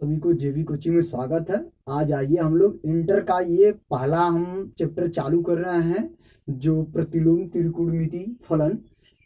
सभी को जेबी कोचिंग में स्वागत है। आज आइए हम लोग इंटर का ये पहला हम चैप्टर चालू कर रहे हैं, जो प्रतिलोम त्रिकोणमिति फलन।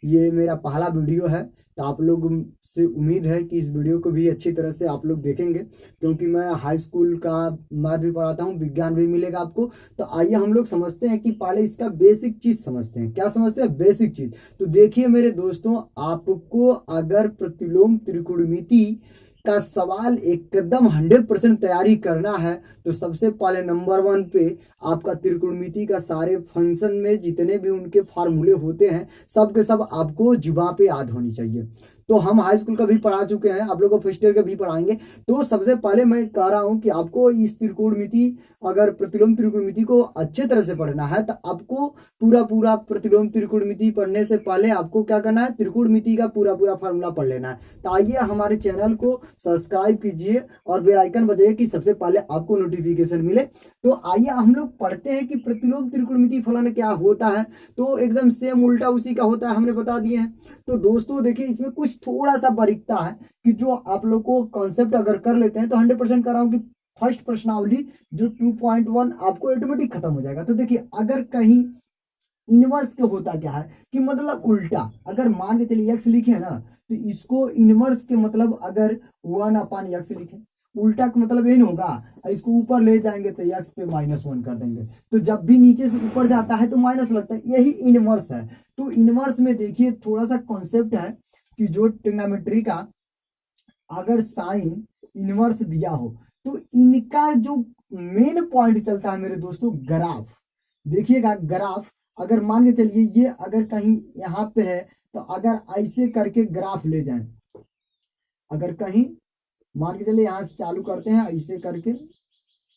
ये मेरा पहला वीडियो है, तो आप लोग से उम्मीद है कि इस वीडियो को भी अच्छी तरह से आप लोग देखेंगे, क्योंकि मैं हाई स्कूल का मैथ भी पढ़ाता हूँ, विज्ञान भी मिलेगा आपको। तो आइए हम लोग समझते हैं कि पहले इसका बेसिक चीज समझते हैं। क्या समझते हैं? बेसिक चीज। तो देखिए मेरे दोस्तों, आपको अगर प्रतिलोम त्रिकोणमिति का सवाल एकदम 100% तैयारी करना है, तो सबसे पहले नंबर 1 पे आपका त्रिकोणमिति का सारे फंक्शन में जितने भी उनके फार्मूले होते हैं, सब के सब आपको जुबान पे याद होनी चाहिए। तो हम हाई स्कूल का भी पढ़ा चुके हैं, आप लोगों को फर्स्ट ईयर का भी पढ़ाएंगे। तो सबसे पहले मैं कह रहा हूं कि आपको इस त्रिकोणमिति, अगर प्रतिलोम त्रिकोणमिति को अच्छे तरह से पढ़ना है, तो आपको पूरा पूरा प्रतिलोम त्रिकोणमिति पढ़ने से पहले आपको क्या करना है, त्रिकोणमिति का पूरा पूरा फार्मूला पढ़ लेना है। तो आइए हमारे चैनल को सब्सक्राइब कीजिए और बेल आइकन बजाइए कि सबसे पहले आपको नोटिफिकेशन मिले। तो आइए हम लोग पढ़ते हैं कि प्रतिलोम त्रिकोणमिति फलन क्या होता है। तो एकदम सेम उल्टा उसी का होता है, हमने बता दिए हैं। तो दोस्तों देखिए, इसमें कुछ थोड़ा सा बारीकता है कि जो आप लोग को कॉन्सेप्ट अगर कर लेते हैं, तो 100% कर रहा हूं कि फर्स्ट प्रश्नावली जो 2.1 आपको ऑटोमेटिक खत्म हो जाएगा। तो देखिए, अगर कहीं इनवर्स के होता क्या है कि मतलब उल्टा, अगर मान के चलिए एक्स लिखे ना, तो इसको इनवर्स के मतलब अगर 1/x लिखे, उल्टा का मतलब ये नहीं होगा, इसको ऊपर ले जाएंगे तो एक्स पे -1 कर देंगे। तो जब भी नीचे से ऊपर जाता है तो माइनस लगता है, यही इनवर्स है। तो इनवर्स में देखिए थोड़ा सा कॉन्सेप्ट है कि जो ट्रिग्नोमेट्री का अगर साइन इनवर्स दिया हो, तो इनका जो मेन पॉइंट चलता है मेरे दोस्तों, ग्राफ। देखिएगा ग्राफ, अगर मान के चलिए ये अगर कहीं यहाँ पे है, तो अगर ऐसे करके ग्राफ ले जाएं, अगर कहीं मान के चलिए यहाँ से चालू करते हैं, ऐसे करके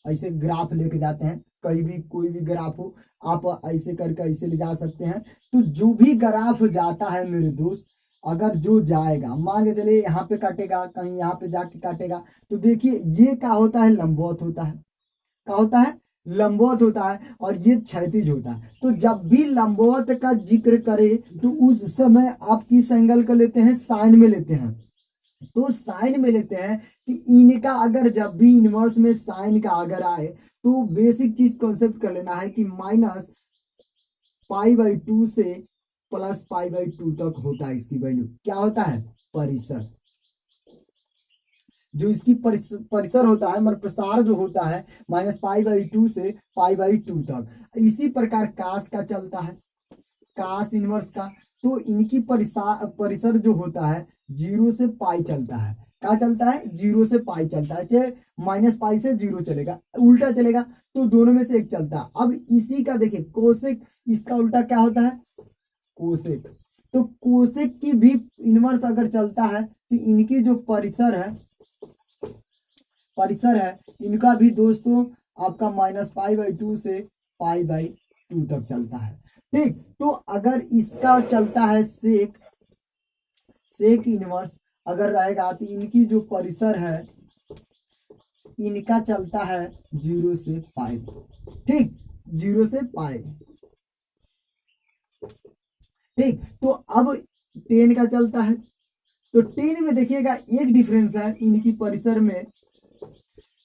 ऐसे ग्राफ लेके जाते हैं, कहीं भी कोई भी ग्राफ हो, आप ऐसे करके ऐसे ले जा सकते हैं। तो जो भी ग्राफ जाता है मेरे दोस्त, अगर जो जाएगा, मान के चलिए यहाँ पे काटेगा, कहीं यहाँ पे जाके काटेगा, तो देखिए ये क्या होता है, लंबवत होता है। क्या होता है? लंबवत होता है, और ये क्षैतिज होता है। तो जब भी लंबवत का जिक्र करे, तो उस समय आप किस एंगल का लेते हैं? साइन में लेते हैं। तो साइन में लेते हैं कि इनका अगर जब भी इनवर्स में साइन का अगर आए, तो बेसिक चीज कॉन्सेप्ट कर लेना है कि -π/2 से +π/2 तक होता है। इसकी वैल्यू क्या होता है? परिसर। जो इसकी परिसर होता है, मतलब प्रसार जो होता है, -π/2 से π/2 तक। इसी प्रकार कास का चलता है, कास इनवर्स का। तो इनकी परिसर जो होता है 0 से पाई चलता है। क्या चलता है? 0 से पाई चलता है, चाहे -π से 0 चलेगा, उल्टा चलेगा, तो दोनों में से एक चलता है। अब इसी का देखिए कोसेक, इसका उल्टा क्या होता है? कोसेक। तो कोसेक की भी इनवर्स अगर चलता है, तो इनकी जो परिसर है इनका भी दोस्तों आपका -π/2 से π/2 तक चलता है। ठीक, तो अगर इसका चलता है सेक इनवर्स अगर रहेगा, तो इनकी जो परिसर है इनका चलता है 0 से पाई। ठीक, 0 से पाई। ठीक, तो अब 10 का चलता है। तो 10 में देखिएगा एक डिफरेंस है इनकी परिसर में,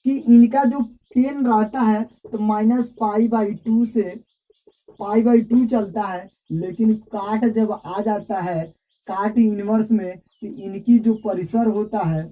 कि इनका जो 10 रहता है तो -π/2 से π/2 चलता है, लेकिन काट जब आ जाता है काट इनवर्स में, तो इनकी जो परिसर होता है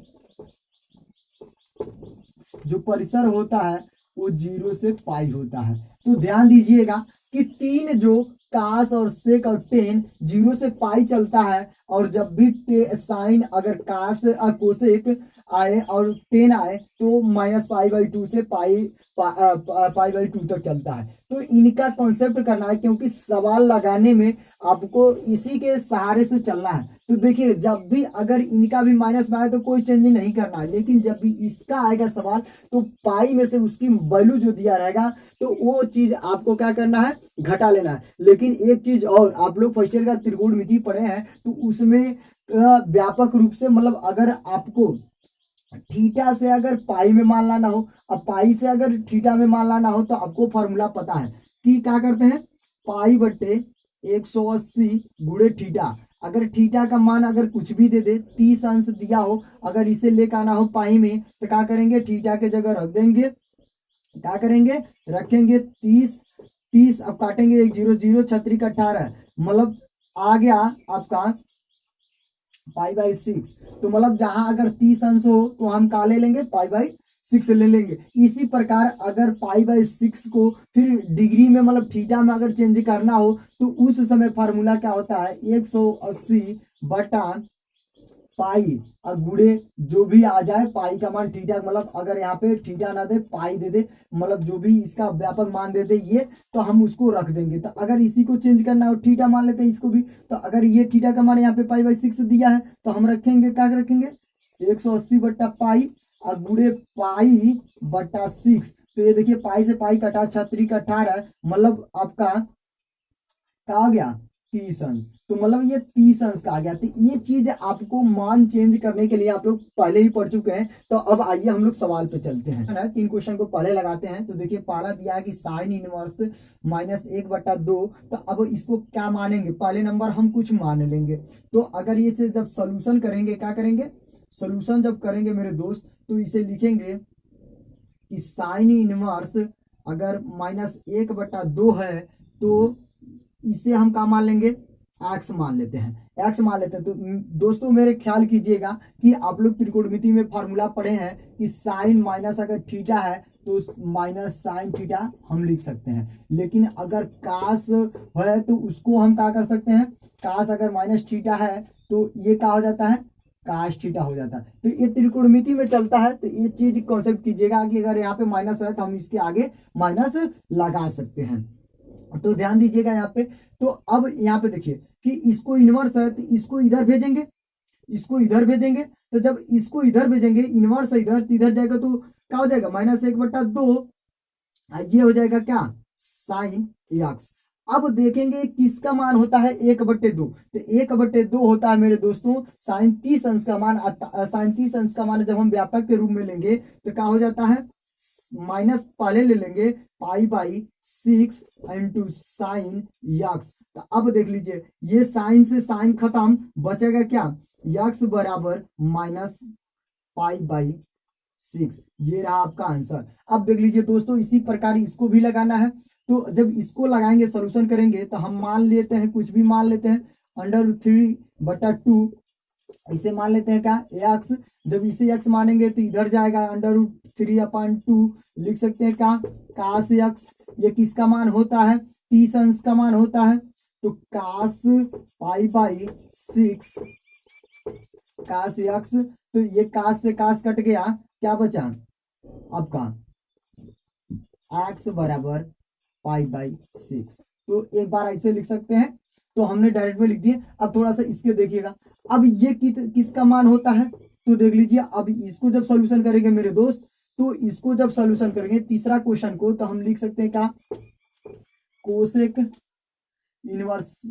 वो 0 से पाई होता है। तो ध्यान दीजिएगा कि 3 जो कास और सेक और 10 0 से पाई चलता है, और जब भी साइन अगर कास कोसेक आए और 10 आए, तो -π/2 से π/2 तक चलता है। तो इनका कॉन्सेप्ट करना है, क्योंकि सवाल लगाने में आपको इसी के सहारे से चलना है। तो देखिए, जब भी अगर इनका भी माइनस में आए तो कोई चेंज नहीं करना है, लेकिन जब भी इसका आएगा सवाल, तो पाई में से उसकी वैल्यू जो दिया रहेगा, तो वो चीज आपको क्या करना है? घटा लेना है। लेकिन एक चीज और, आप लोग फर्स्ट ईयर का त्रिकोणमिति पढ़े हैं, तो उसमें व्यापक रूप से, मतलब अगर आपको थीटा से अगर पाई में मान लाना हो, अब पाई से अगर थीटा में मान लाना हो, तो आपको फॉर्मूला पता है कि क्या करते हैं? π/180 गुणे थीटा। अगर थीटा का मान अगर कुछ भी दे दे, 30 अंश दिया हो, अगर इसे लेकर आना हो पाई में, तो क्या करेंगे, थीटा के जगह रख देंगे, क्या करेंगे, रखेंगे 30। अब काटेंगे 1 0 0 छत्री का 18, मतलब आ गया आपका π/6। तो मतलब जहां अगर 30 अंश हो तो हम क्या ले लेंगे, π/6 ले लेंगे। इसी प्रकार अगर π/6 को फिर डिग्री में मतलब थीटा में अगर चेंज करना हो तो उस समय फार्मूला क्या होता है, 180 बटा पाई और गुड़े जो भी आ जाए पाई का मान थीटा, मतलब अगर यहाँ पे थीटा ना दे पाई दे दे, मतलब जो भी इसका व्यापक मान दे दे ये, तो हम उसको रख देंगे। तो अगर इसी को चेंज करना हो थीटा मान लेते हैं इसको भी, तो अगर ये थीटा का मान यहाँ पे π/6 दिया है तो हम रखेंगे, क्या रखेंगे, 180 बट्टा पाई और गुड़े π/6। तो ये देखिए पाई से पाई कटा, छत्री का 18, मतलब आपका क्या आ गया, 30 अंश। तो मतलब ये 30 अंश का आ गया। तो ये चीज आपको मान चेंज करने के लिए आप लोग पहले ही पढ़ चुके हैं। तो अब आइए हम लोग सवाल पे चलते हैं ना, 3 क्वेश्चन को पहले लगाते हैं। तो देखिए पहला दिया है कि साइन इनवर्स -1/2। तो अब इसको क्या मानेंगे, पहले नंबर हम कुछ मान लेंगे। तो अगर ये से जब सोल्यूशन करेंगे, क्या करेंगे, सोल्यूशन जब करेंगे मेरे दोस्त, तो इसे लिखेंगे कि साइन इनवर्स अगर -1/2 है तो इसे हम क्या मान लेंगे, एक्स मान लेते हैं, एक्स मान लेते हैं। तो दोस्तों मेरे ख्याल कीजिएगा कि आप लोग त्रिकोणमिति में फार्मूला पढ़े हैं कि साइन माइनस अगर थीटा है तो माइनस साइन थीटा हम लिख सकते हैं। लेकिन अगर कास है तो उसको हम क्या कर सकते हैं, कास अगर माइनस थीटा है तो ये क्या हो जाता है, काश थीटा हो जाता है। तो ये त्रिकोणमिति में चलता है। तो ये चीज कॉन्सेप्ट कीजिएगा कि अगर यहाँ पे माइनस है तो हम इसके आगे माइनस लगा सकते हैं। तो ध्यान दीजिएगा यहाँ पे। तो अब यहाँ पे देखिए कि इसको इनवर्स है तो इसको इधर भेजेंगे, इसको इधर भेजेंगे। तो जब इसको इधर भेजेंगे, इनवर्स इधर इधर जाएगा तो क्या हो जाएगा, -1/2। ये हो जाएगा क्या, साइन एक्स। अब देखेंगे किसका मान होता है 1/2। तो 1/2 होता है मेरे दोस्तों साइन 30 अंश का मान। साइन 30 अंश का मान जब हम व्यापक के रूप में लेंगे तो क्या हो जाता है, माइनस पहले ले लेंगे π/6 इंटू साइन यक्स। तो अब देख लीजिए ये साइन से साइन खत्म, बचेगा क्या, यक्स बराबर -π/6। ये रहा आपका आंसर। अब देख लीजिए दोस्तों इसी प्रकार इसको भी लगाना है। तो जब इसको लगाएंगे सोल्यूशन करेंगे तो हम मान लेते हैं, कुछ भी मान लेते हैं, √3/2 इसे मान लेते हैं क्या, एक्स। जब इसे एक्स मानेंगे तो इधर जाएगा √3/2, लिख सकते हैं क्या, कास एक्स। ये किसका मान होता है, 30 अंश का मान होता है। तो कास π/6 कास एक्स। तो ये कास से कास कट गया, क्या बचा आपका एक्स बराबर π/6। तो एक बार ऐसे लिख सकते हैं। तो हमने डायरेक्ट में लिख दिए। अब थोड़ा सा इसके देखिएगा, अब ये किसका मान होता है। तो देख लीजिए अब इसको जब सॉल्यूशन करेंगे मेरे दोस्त, तो इसको जब सॉल्यूशन करेंगे तीसरा क्वेश्चन को, तो हम लिख सकते हैं क्या, कोसेक इनवर्स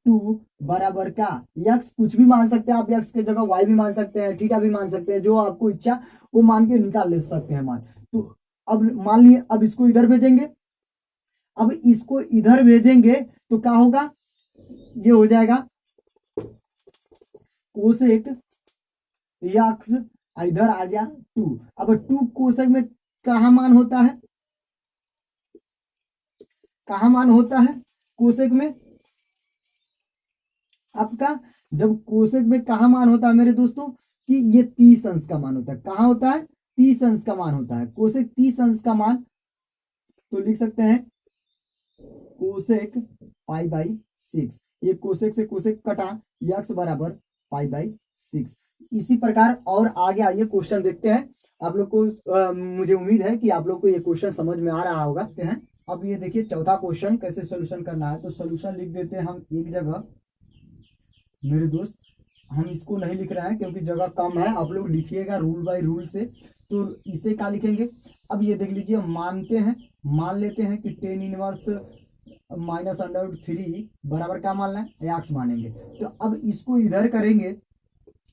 2 बराबर क्या, यक्स कुछ भी मान सकते हैं आप, यक्स के जगह वाई भी मान सकते हैं, थीटा भी मान सकते हैं, जो आपको इच्छा वो मान के निकाल ले सकते हैं मान। तो अब मान लिए, अब इसको इधर भेजेंगे, अब इसको इधर भेजेंगे तो क्या होगा, ये हो जाएगा कोसेक यक्स, इधर आ गया 2। अब 2 कोसेक में कहा मान होता है, कहा मान होता है कोसेक में आपका, जब कोसेक में कहा मान होता है मेरे दोस्तों कि ये 30 अंश का मान होता है। कहा होता है, 30 अंश का मान होता है कोसेक 30 अंश का मान। तो लिख सकते हैं कोसेक π/6। ये कोसेक से कोसेक कटा, यक्स बराबर π/6। इसी प्रकार और आगे आइए क्वेश्चन देखते हैं। आप लोग को मुझे उम्मीद है कि आप लोग को ये क्वेश्चन समझ में आ रहा होगा। हैं अब ये देखिए चौथा क्वेश्चन कैसे सोल्यूशन करना है। तो सोल्यूशन लिख देते हैं हम एक जगह मेरे दोस्त। हम इसको नहीं लिख रहे हैं क्योंकि जगह कम है, आप लोग लिखिएगा रूल बाय रूल से। तो इसे क्या लिखेंगे, अब ये देख लीजिए मानते हैं, मान लेते हैं कि टेन इनवर्स -√3 बराबर क्या मानना है, एक्स मानेंगे। तो अब इसको इधर करेंगे,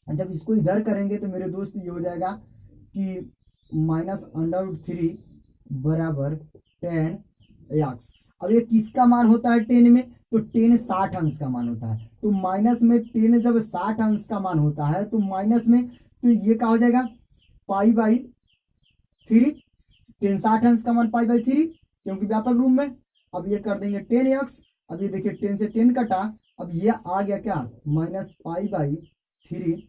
जब इसको इधर करेंगे तो मेरे दोस्त ये हो जाएगा कि -√3 बराबर 10 एक्स। अब ये किसका मान होता है 10 में, तो 10 60 अंश का मान होता है। तो माइनस में 10 जब 60 अंश का मान होता है तो माइनस में, तो ये क्या हो जाएगा π/3। 10 60 अंश का मान π/3 क्योंकि व्यापक रूप में। अब ये कर देंगे 10x। अब ये देखिए 10 से 10 कटा, अब ये आ गया क्या -π/3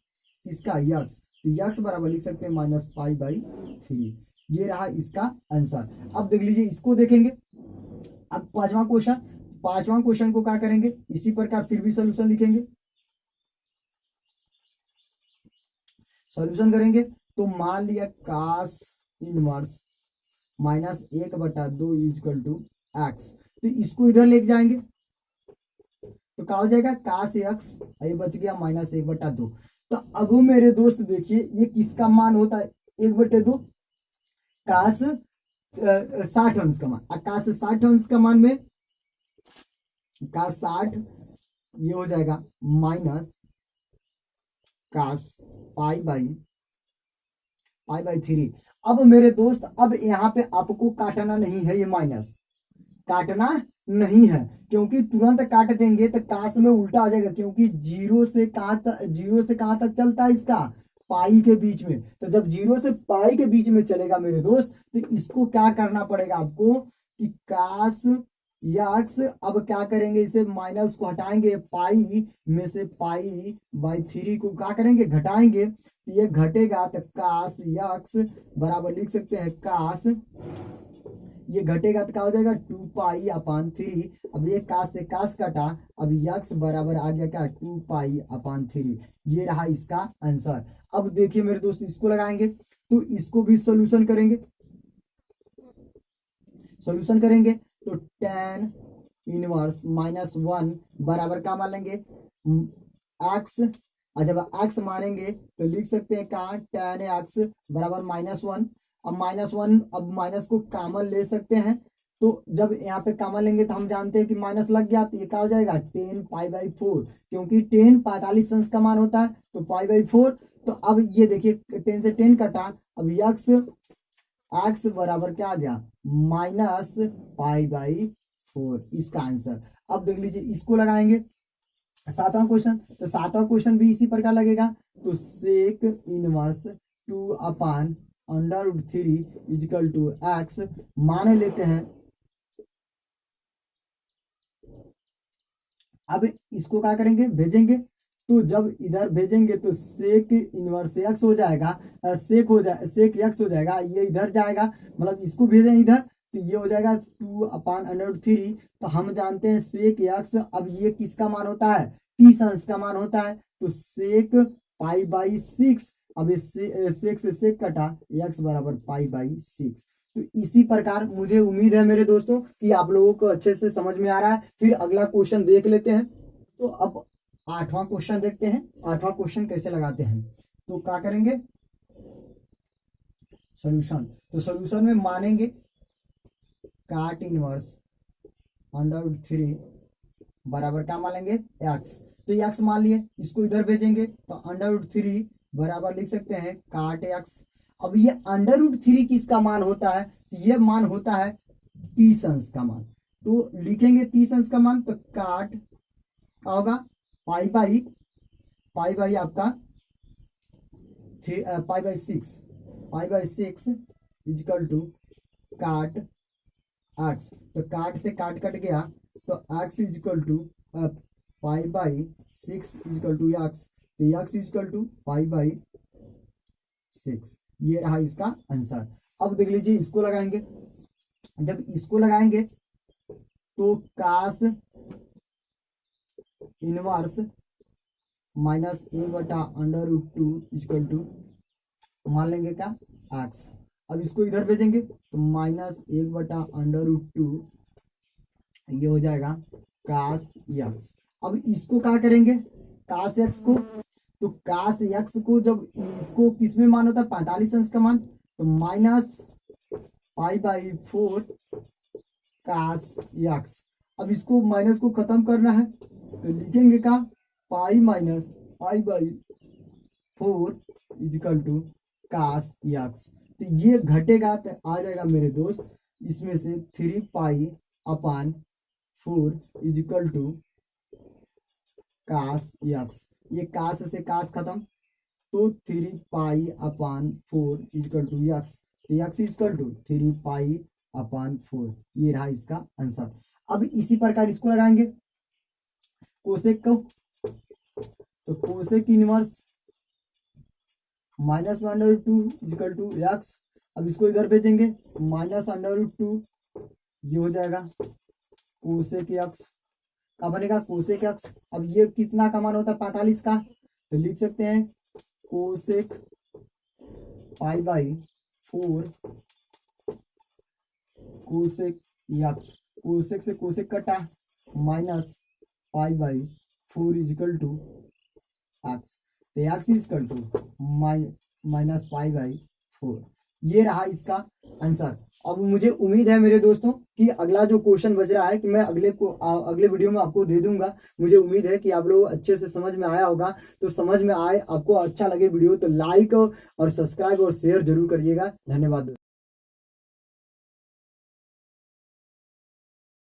इसका यक्स, तो यक्स बराबर लिख सकते हैं -π/3। ये रहा इसका आंसर। अब देख लीजिए इसको देखेंगे। अब पांचवा क्वेश्चन को क्या करेंगे, इसी प्रकार फिर भी सोल्यूशन लिखेंगे। सोल्यूशन करेंगे तो मान लिया cos inverse -1/2 equal to x, तो इसको इधर लेके जाएंगे तो क्या हो जाएगा cos x, ये बच गया -1/2। तो अब मेरे दोस्त देखिए ये किसका मान होता है 1/2 cos 60 अंश का मान। cos 60 अंश का मान में cos 60 ये हो जाएगा माइनस cos π/3। अब मेरे दोस्त अब यहाँ पे आपको काटना नहीं है, ये माइनस काटना नहीं है क्योंकि तुरंत काट देंगे तो काश में उल्टा आ जाएगा, क्योंकि जीरो से कहां तक चलता है इसका पाई के बीच में। तो जब जीरो से पाई के बीच में चलेगा मेरे दोस्त तो इसको क्या करना पड़ेगा आपको कि काश यक्स, अब क्या करेंगे इसे माइनस को हटाएंगे, पाई में से π/3 को क्या करेंगे घटाएंगे, ये घटेगा तो काश यक्स बराबर लिख सकते हैं काश, ये घटेगा तो क्या हो जाएगा 2π/3। अब ये काश से काश कटा, अब यक्स बराबर आ गया क्या 2π/3। ये रहा इसका आंसर। अब देखिए मेरे दोस्त इसको लगाएंगे तो इसको भी सोल्यूशन करेंगे। सोल्यूशन करेंगे तो tan इनवर्स -1 बराबर क्या मान लेंगे एक्स। जब एक्स मानेंगे तो लिख सकते हैं कहा tan x बराबर -1। अब -1, अब माइनस को कॉमन ले सकते हैं, तो जब यहाँ पे कॉमन लेंगे तो हम जानते हैं कि माइनस लग गया तो ये क्या हो जाएगा 10π/4, क्योंकि 10 45 अंश का मान होता है तो π/4। तो अब ये देखिए 10 से 10 कटा, अब x बराबर क्या आ गया -π/4 इसका आंसर। अब देख लीजिए इसको लगाएंगे सातवां क्वेश्चन, तो सातवां क्वेश्चन भी इसी प्रकार लगेगा। तो sec inverse 2/√3 equal to x मान लेते हैं। अब इसको क्या करेंगे भेजेंगे, तो जब इधर भेजेंगे तो सेक इनवर्स एक्स हो जाएगा, सेक एक्स हो जाएगा, ये इधर जाएगा, मतलब इसको भेजें इधर तो ये हो जाएगा 2/√3। तो हम जानते हैं सेक एक्स, अब ये किसका मान होता है 30 अंश का मान होता है, तो सेक π/6। अब इस सेक से सेक कटा, एक्स बराबर π/6। तो इसी प्रकार मुझे उम्मीद है मेरे दोस्तों कि आप लोगों को अच्छे से समझ में आ रहा है। फिर अगला क्वेश्चन देख लेते हैं। तो अब आठवां क्वेश्चन देखते हैं, आठवां क्वेश्चन कैसे लगाते हैं। तो क्या करेंगे सॉल्यूशन, तो सॉल्यूशन में मानेंगे काट इनवर्स √3 बराबर क्या मान लेंगे एक्स, तो एक्स मान लिए, इसको इधर भेजेंगे तो √3 बराबर लिख सकते हैं काट एक्स। अब ये √3 किसका मान होता है, ये मान होता है 30 अंश का मान, तो लिखेंगे 30 अंश का मान, तो काट क्या होगा पाई आपका π/6 इक्वल टू काट एक्स। तो काट से काट कट गया तो x equal to π/6 equal to x, तो एक्स इक्वल टू π/6। ये रहा इसका आंसर। अब देख लीजिए इसको लगाएंगे, जब इसको लगाएंगे तो कास इनवर्स -1/√2 इक्वल टू मान लेंगे क्या एक्स। अब इसको इधर भेजेंगे तो -1/√2 ये हो जाएगा कास एक्स। अब इसको क्या करेंगे कास एक्स को, तो कास एक्स को जब इसको किसमें मान होता है 45 अंश का मान, तो -π/4 कास एक्स। अब इसको माइनस को खत्म करना है तो लिखेंगे क्या π-π/4 इक्वल टू कास एक्स। तो ये घटेगा तो आ जाएगा मेरे दोस्त इसमें से 3π upon 4 is equal to cos x. ये कास से कास खत्म, तो 3 pi upon 4 is equal to x. तो x is equal to 3 pi upon 4। ये रहा इसका आंसर। अब इसी प्रकार इसको लगाएंगे कोसेक को, तो cosec inverse -√2 equal to x. अब इसको इधर भेजेंगे -√2, ये हो जाएगा कोसेक एक्स का बनेगा कोसेक एक्स। अब ये कितना का मान होता है 45 का, तो लिख सकते हैं cosec pi by 4 cosec x. Cosec से कोसेक कटा minus pi by 4 is equal to x. तो x is equal to minus pi by 4। ये रहा इसका आंसर। अब मुझे उम्मीद है मेरे दोस्तों कि अगला जो क्वेश्चन बच रहा है कि मैं अगले वीडियो में आपको दे दूंगा। मुझे उम्मीद है कि आप लोग अच्छे से समझ में आया होगा। तो समझ में आए, आपको अच्छा लगे वीडियो तो लाइक और सब्सक्राइब और शेयर जरूर करिएगा। धन्यवाद।